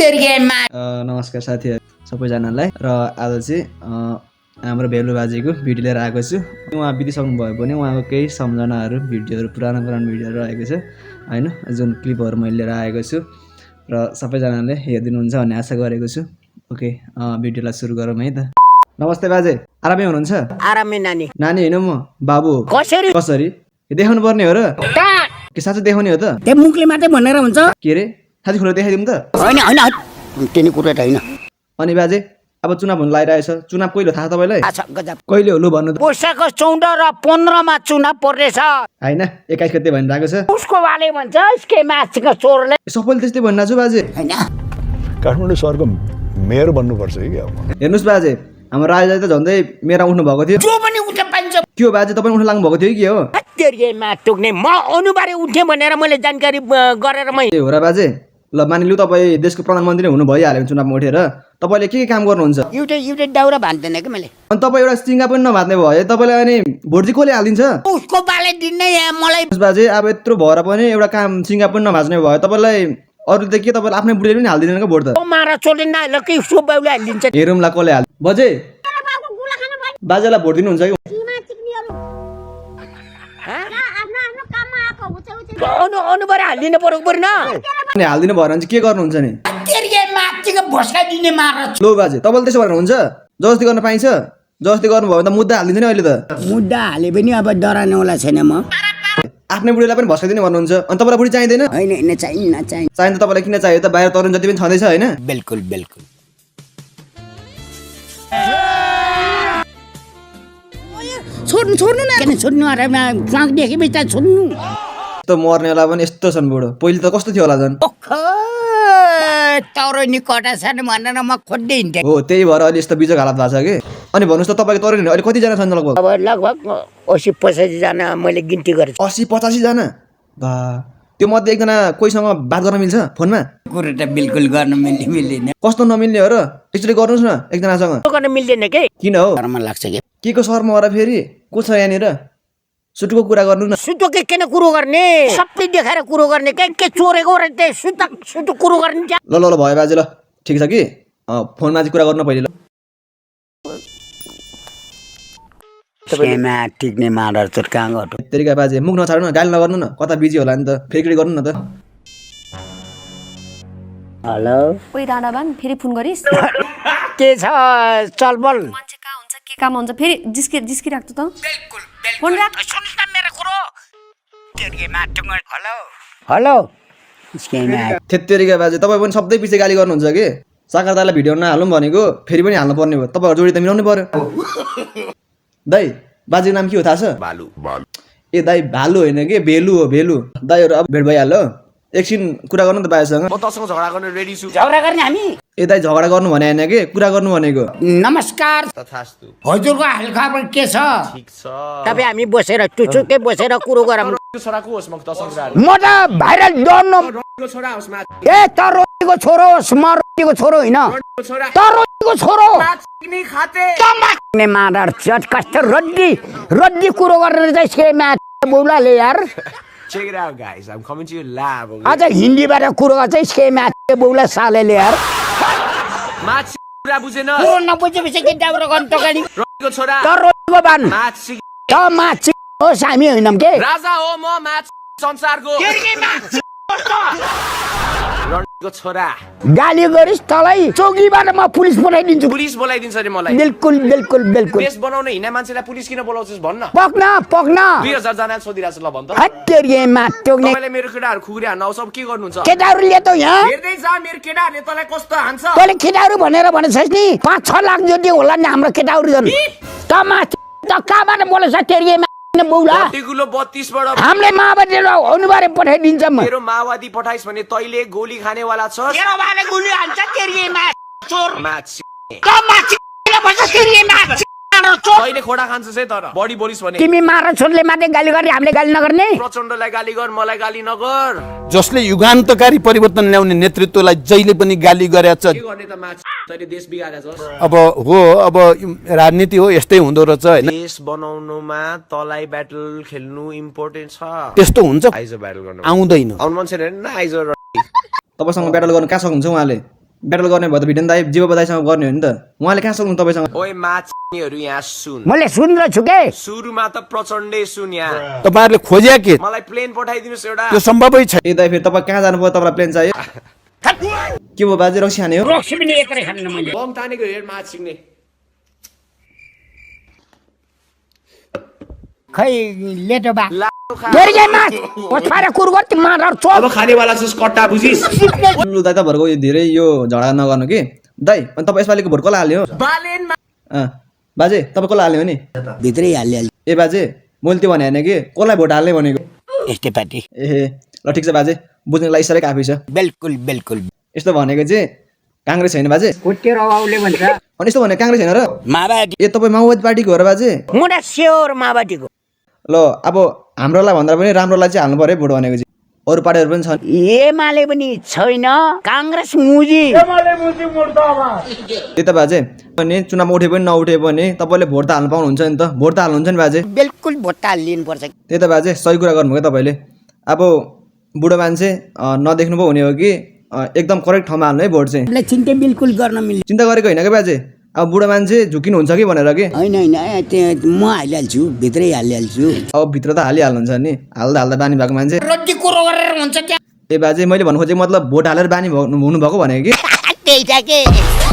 नमस्कार साथीहरू सबैजनालाई र आज चाहिँ हाम्रो भेलु बाजेको भिडियो लिएर आएको छु। उहाँ बितिसक्नु भयो भने उहाँको केही सम्झनाहरू भिडियोहरू पुरानो भिडियोहरू रहेको छ हैन, जुन क्लिपहरू मैले लिएर आएको छु र सबैजनाले हेरिदिनुहुन्छ भन्ने आशा गरेको छु। ओके, भिडियोलाई सुरु गरौँ है त। नमस्ते बाजे, आरामै हुनुहुन्छ? आरामै नानी। नानी हैन, म बाबु। कसरी कसरी देखाउनु पर्ने हो र? के साँच्चै देखाउने हो त? त्यो मुखले मात्रै भनेर हुन्छ? के रे, साँच्चै खुला देखाइदिउँ त? हैन हैन, तिनी कुरा त हैन। अनि बाजे, अब चुनाव हुन लागिरहेछ, चुनाव कहिले थाहा तपाईलाई? कहिले हो लु भन्नु त? पुसको 14 र 15 मा चुनाव पर्नेछ हैन, 21 गते भनिरहेको छ। उसको वाले भन्छ इसके माछिको चोरले। सबैले त्यस्तै भनिरहेको छु बाजे। हैन, काठमाडौँ सहरको मेयर बन्नुपर्छ है क्या। हेर्नुस् बाजे, हाम्रो राजा त झन्डै मेरा उठ्नु भएको थियो। जो पनि उठ्न पाइन्छ। के हो बाजे, तपाईँ उठ्न लाग्नु भएको थियो कि हो? तेरीमा टुक्ने म अनुबारे उठे भनेर मैले जानकारी गरेर ए हो र बाजे। ल मानिलिउ तपाईँ देशको प्रधानमन्त्री हुनु भइहाल्यो चुनावमा उठेर, तपाईले के काम गर्नुहुन्छ? एउटा दाउरा भान्दैन कि मैले। अनि तपाईँ एउटा सिङ्गा पनि नभात्ने भयो, तपाईलाई अनि भोट चाहिँ कसले हालिदिन्छ? उसको वाले दिन्नै मलाई। बाजे, अब यत्रो भएर पनि एउटा काम सिङ्गा पनि नभाच्ने भयो, तपाईलाई अरू त के तपाईले आफ्नै बुढीले पनि हाल्दिदैन के भोट त? मारा चोले नहाल कि उसको बाउले हालिदिन्छ। हेरौँला कसले हाल। बजे, बाजेलाई भोट दिनुहुन्छ कि? अनुबारे हालिदिनु पर्दैन। अनि हाल्दिनु भएर चाहिँ के गर्नुहुन्छ नि? लो बाजे, तपाईँले त्यसो गरेर हुन्छ? जस्ती गर्न पाइन्छ? जस्ती गर्नुभयो भने त मुद्दा हालिदिन्छ नि अहिले त। मुद्दा हाले पनि अब डराउनेवाला छैन म। आफ्नै बुढीलाई पनि भस्काइदिनु भन्नुहुन्छ, अनि तपाईँलाई बुढी चाहिँदैन? हैन हैन, चाहिन्न। चाहिन्छ त तपाईँलाई किन चाहियो त? बाहिर तरुण जति पनि छँदैछ होइन? बिल्कुल। छोड्नु न। किन छोड्नु? अरे प्लाङ देखेपछि त छोड्नु। यस्तो मर्नेवाला पनि यस्तो छन् बुढो। पहिले त कस्तो थियो होला झन्? तरो नि कटा छन् भनेर म खोज्दै हिँड्थेँ। हो, त्यही भएर अहिले यस्तो बिजोग हालत भएको छ कि। अनि भन्नुहोस् त तपाईँको तरुण अहिले कतिजना छन् लगभग? अब लगभग 80-85 जना मैले गिन्ती गरेँ। 80-85 जना? बा, त्यो मध्ये एकजना कोहीसँग बात गर्न मिल्छ फोनमा? कुरो त बिल्कुल गर्न मिल्दैन। कस्तो नमिल्ने हो र? एकचोटि गर्नुहोस् न एकजनासँग। गर्न मिल्दैन के? किन हो? शर्म लाग्छ के? के को शर्म हो र फेरि? को छ यहाँनिर? सुटुको कुरा गर्नु न। सुतो के किन कुरो गर्ने? सबै देखाएर कुरो गर्ने के चोरेको र त्यो सुतो कुरो गर्ने क्या? ल भयो बाजे, ल ठिक छ कि फोनमा चाहिँ कुरा गर्नु पहिले। ल सेमा टिक्ने माडर चोट कहाँ गर्नु? तेरिका बाजे, मुख नछाड्नु न, गाली नगर्नु न, कता बिजी होला नि त, फेरि गर्नु न त। हेलो, ओइ राणाबान, फेरि फोन गरिस्? के छ चलबल? मान्छे कहाँ हुन्छ, के काम हुन्छ, फेरि जिस्किराख्छु त। फोन राख। सुन्नुस् न मेरो कुरो। हेलो तेरिका बाजे, तपाईँ पनि सबै पछि गाली गर्नुहुन्छ कि? साकार दाइलाई भिडियो नहालौँ भनेको फेरि पनि हाल्नु पर्ने भयो, तपाईँहरू जोडी त मिलाउनु पर्यो। दाइ, बाजेको नाम के हो थाहा छ? बालु। ए दाइ, भालु होइन कि भेलु हो, भेलु। दाइहरू अब भेट भइहाल्यो, एकछिन कुरा गर्नु त बाजेसँग। म तसँग झगडा गर्ने रेडी छु। झगडा गर्ने हामी? ए दाइ, झगडा गर्नु भने होइन कि कुरा गर्नु भनेको। नमस्कार। तथास्तु। हजुरको हालखबर के छ? ठीक छ। तपाईँ हामी बसेर टुचुकै बसेर कुरो गरौँ। छोराको होस्, म तसँग म त भाइरल डर्नु। छोरा होस्, ए त रोटीको छोरो होस्, म रोटीको छोरो होइन। त रोटीको छोरो माडर चट कस्तो रड्डी कुरो गरेर चाहिँ सेमा बुलाले यार। Check it out, guys. I'm coming to you live. Okay? अझ हिन्दीबाट कुरो चाहिँ सेमा बुला सालेले यार। माछी कुरा बुझेन? कुरो नबुझेपछि के डाउरो गर्नु त गाडी? रोटीको छोरा। त रोटीको बान। माछी। त माछी होस्, हामी होइनौँ के? राजा हो म, माछी संसारको। रोटीको छोरा। गाली गरिस् तलाई चौकीबाट म पुलिस पठाइदिन्छु। पुलिस बोलाइदिन्छ रे मलाई। बिल्कुल। देश बनाउन हिँड्ने मान्छेलाई पुलिस किन बोलाउँछस् भन्न? पक्न 2000 जना सोधिरहेछ ल भन् त। हत्तेरीमा टोक्ने तपाईले मेरो केटाहरु खुकुरी हान्न आउँछ, अब के गर्नुहुन्छ? केटाहरुले त यहाँ हेर्दै जा, मेरो केटाहरुले तँलाई कस्तो हान्छ? तैले केटाहरु भनेर भनेछस् नि, 5-6 लाख जति होला नि हाम्रो केटाहरु जन। त माथि त कहाँबाट बोलेछ तेरीमा बौला? किलो 32 बाट हामीले माओवादीले अनुबारे पठाइदिन्छ म। मेरो माओवादी पठाइस् भने तैले गोली खानेवाला छस्। तेरो बाले गोली हान्छ तेरीमा चोर। माछी। त माछीले भन्छ तेरीमा तैले खोडा खान्छस् है, तर बडी बोलिस् भने। तिमी मार छोरले मात्रै गाली गरे, हामीले गाली नगर्ने? प्रचण्डलाई गाली गर, मलाई गाली नगर। जसले युगान्तकारी परिवर्तन ल्याउने नेतृत्वलाई जहिले पनि गाली गरेछ। के गर्ने त माछी, तैले देश बिगारेछस्। अब राजनीति हो, यस्तै हुँदो रहेछ हैन? देश बनाउनुमा तलाई ब्याटल खेल्नु इम्पोर्टेन्ट छ। त्यस्तो हुन्छ? आइज ब्याटल गर्नु आउँदैन। आउनु मन छैन न आइज। तपाईसँग ब्याटल गर्न कहाँ सक्नुहुन्छ उहाँले? ब्याटल गर्ने भयो त भिडेन दाइ जीव बदाइसँग गर्ने हो नि त उहाँले कहाँ सक्नु तपाईँसँग ओए माछिहरू यहाँ सुन मैले सुनेर छु के सुरुमा त प्रचण्डै सुन यहाँ तपाईँहरूले खोज्या के मलाई प्लेन पठाइदिनुहोस् एउटा त्यो सम्भवै छैन ए दाइ फेरि तपाईँ कहाँ जानु पर्यो तपाईँलाई प्लेन चाहियो के भयो बाजे रक्सी खाने हो रक्सी पनि एकरै खान्न मैले बम तानेको हेर माछिने खै लेटो बा मेरी गई मास ओछारे कुरगति मार चोप अब खानेवाला छुस कट्टा बुझिस लु दाइ तपाईँहरूको यो धेरै यो झगडा नगर्नु कि दाइ अनि तपाईँ यसपालिको भोट कसलाई हाल्यो बाजे तपाईँ कसलाई हाल्यो नि भित्रै हाल्यो ए बाजे मैले त्यो भने होइन कि कसलाई भोट हाल्ने भनेको यस्तै पार्टी ए ल ठिक छ बाजे बुझ्नेलाई इसारै काफी छ बिल्कुल बिल्कुल यस्तो भनेको चाहिँ काङ्ग्रेस होइन बाजे कुटेर आउले भन्छ अनि यस्तो भने काङ्ग्रेस होइन र माओवादी ए तपाईँ माओवादी पार्टीको हो र बाजे मुडा स्योर माओवादीको ल अब हाम्रोलाई भन्दा पनि राम्रोलाई चाहिँ हाल्नु पर्यो भोट भनेको चाहिँ अरू पार्टीहरू पनि छन् एमाले पनि छैन काङ्ग्रेस मुजी त्यही त बाजे अनि चुनावमा उठे पनि नउठे पनि तपाईँले भोट त हाल्नु पाउनुहुन्छ नि त भोट त हाल्नुहुन्छ नि बाजे बिल्कुल भोटा लिनुपर्छ त्यही त बाजे सही कुरा गर्नुभयो तपाईँले अब बुढो मान्छे नदेख्नु पो हुने हो कि एकदम करेक्ट ठाउँमा हाल्नु है भोट चाहिँ चिन्ता बिल्कुल गर्न मिल्छ चिन्ता गरेको होइन कि बाजे अब बुढो मान्छे झुकिनुहुन्छ कि भनेर कि होइन होइन त्यो म हालिहाल्छु भित्रै हालिहाल्छु अब भित्र त हालिहाल्नुहुन्छ नि हाल्दा हाल्दा बानी भएको मान्छे रड्डी कुरो गरेर हुन्छ क्या ए बाजे मैले भन्नु खोजेको मतलब भोट हालेर बानी हुनुभएको भनेको कि त्यही त के